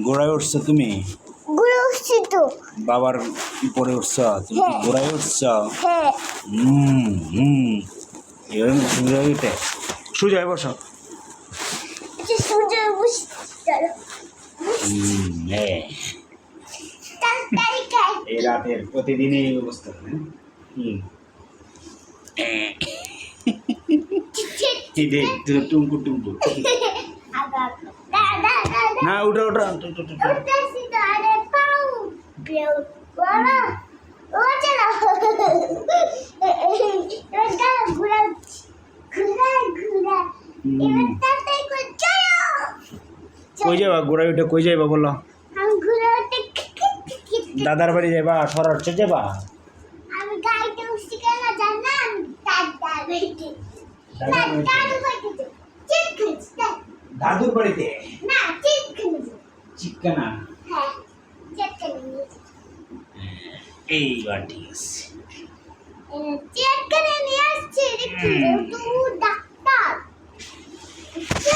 ঘোড়ায় উঠছো তুমি? ঘুরে উঠছি তো। বাবার উপরে উঠছ তুমি? হ্যাঁ। ঘোড়ায় উঠছ? হ্যাঁ। এরকম সোজা উঠে সোজা বসো। সূর্য বসে চলো। হ্যাঁ, তাড়াতাড়ি খাই। এই রাতের প্রতিদিনই এই অবস্থা। টুমকু টুমকু না, উঠো উঠো কই যাবা? ঘোড়ায় উঠে কই যাইবা বলো? দাদার বাড়ি যাবা? সরার চে যাবা? আমি গাড়িতে উঠছি কেন জানেন? দাদুর বাড়িতে না, চিৎকানা। হ্যাঁ, এইবার ঠিক আছে। চেক করে নিয়ে আসছি।